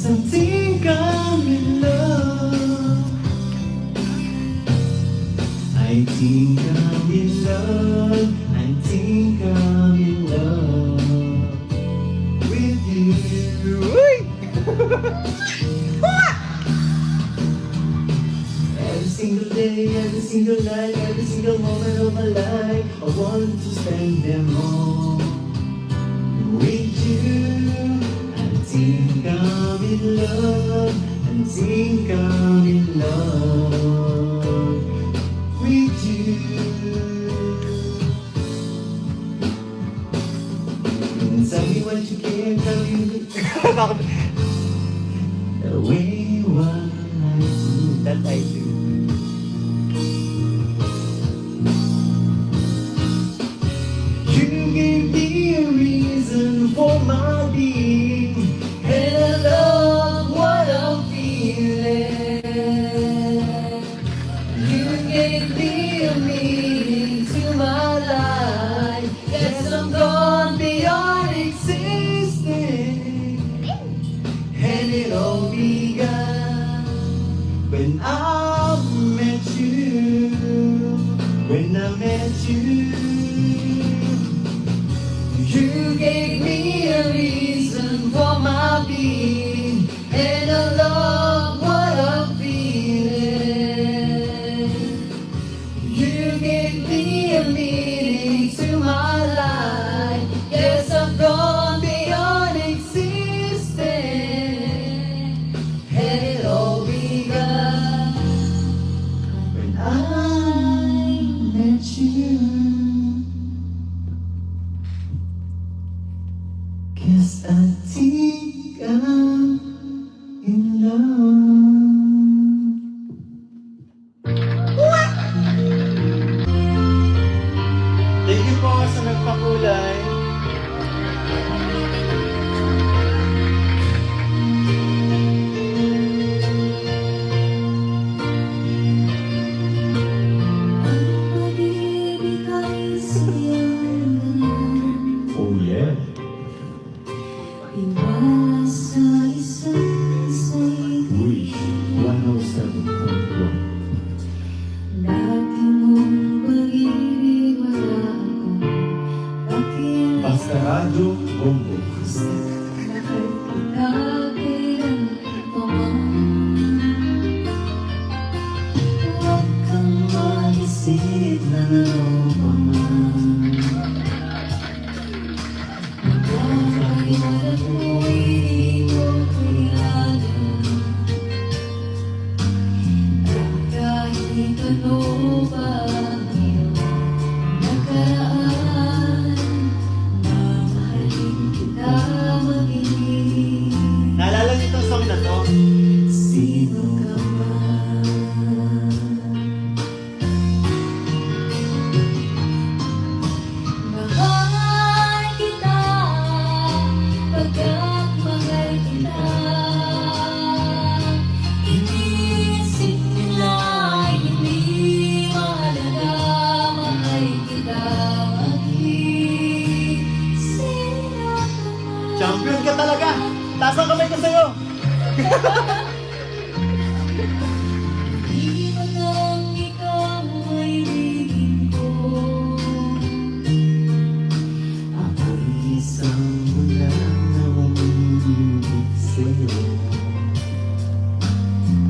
I think I'm in love. I think I'm in love. I think I'm in love with you. Every single day, every single night, every single moment of my life, I want to spend them all with you. I think I'm in love. I think I'm in love with you. Tell me what you can, tell me the way you want I do, that I do. You gave me a reason for my being, and I love what I'm feeling. You gave me a meaning to my life. Yes, I'm gone beyond existing, and it all began when I met you. When I met you, you gave me a reason for my being, and I love what I'm feeling. You gave me a meaning to my life. Yes, I've gone beyond existing, and it all began when I met you. 'Cause I think I'm in love. Thank you po sa nagpakulay. Oh yeah. Wish 107.1. Pastarado Bombo. Huwag kang mag-isip na ano pa man. Magpapaliwanag mo'y hindi mo kailangan. At kahit ano pa ang iyong nakaraan, mamahalin kita magiging Naalala niyo itong song na to? sino ka man. Mahal kita, pagkat mahal kita. Iniisip nila hindi mahalaga, mahal kita maging sino ka man. Champion ka talaga! Taas ang kamay ko sa'yo! Di ba nang ikaw ay ibigin ko? Ako'y isang mula na umiibig sa'yo.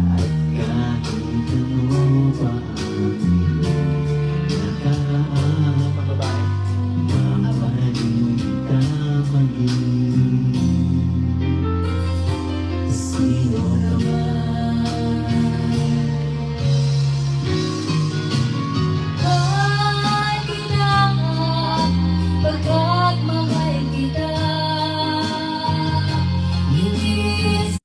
At kahit ano pa ang iyong nakaraan, mamahalin kita maging sino ka man. Mahal kita, pagkat mahal kita. Inis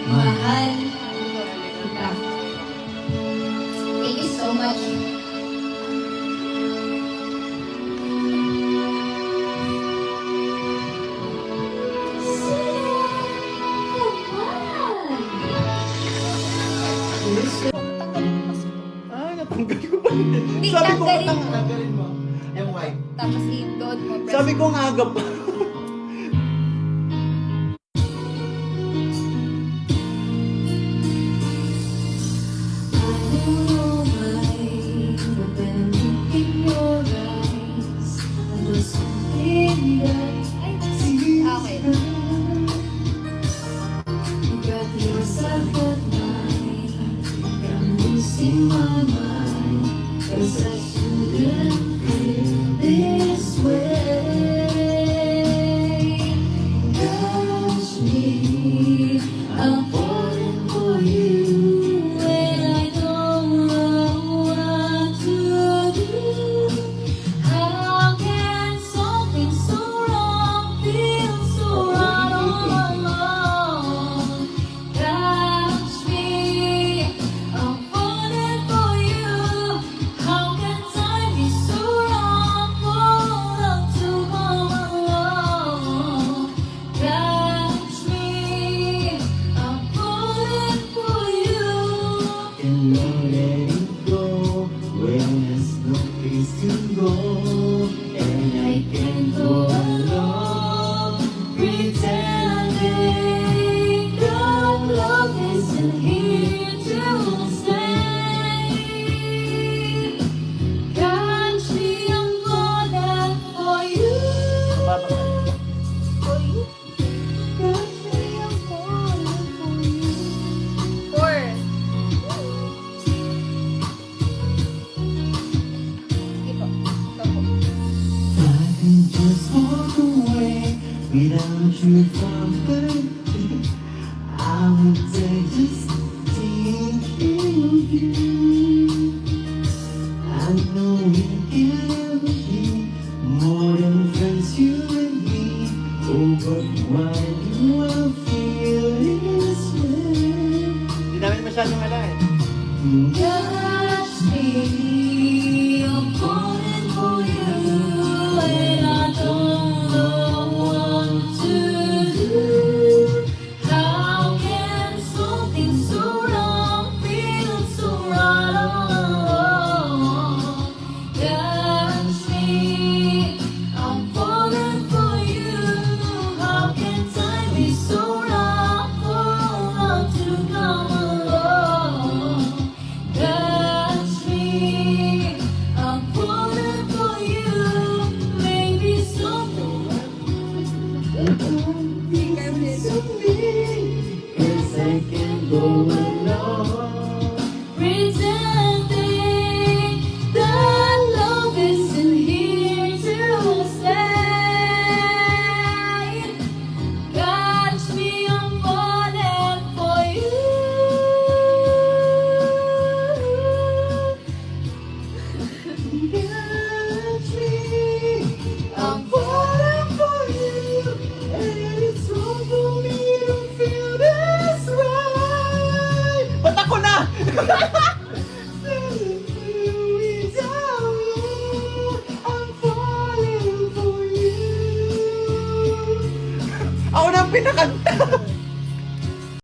mahal kita. Thank you so much. Ah, natanggal ko pa. Hindi, Sabi ko, tanggalin mo. tanggalin mo. Yung white. Tapos i-doon mo. press Sabi ko ang aga pa. Okay. I'm falling for you and I don't know what to do. How can something so wrong feel so right all along? Touch me, I'm falling for you. How can time be so wrong for love to come along? Touch me, I'm falling for you. And not letting go when there's no place to go, and I can't go alone Pretending that love isn't here to stay. Catch me, I'm falling for you. For you. Catch me, I'm falling for you. Fourth. Ito. Ito po. I can just walk away without you from the I would say just thinking of you. I know we can never be more than friends, you and me. Oh, but why do I feel this way? Hindi namin masyadong ala eh. Touch me, I'm falling for you, and I don't know what to do. How can something so wrong feel so right all along? Touch me, I'm falling for you. How can time be so wrong for love to come along? Touch me, I'm falling for you. Maybe something. Cause I can't go alone. Pretending that love isn't here to stay. Catch me, I'm falling for you. Catch me, I'm falling for you, and it's wrong for me to feel this way. Ba't ako na?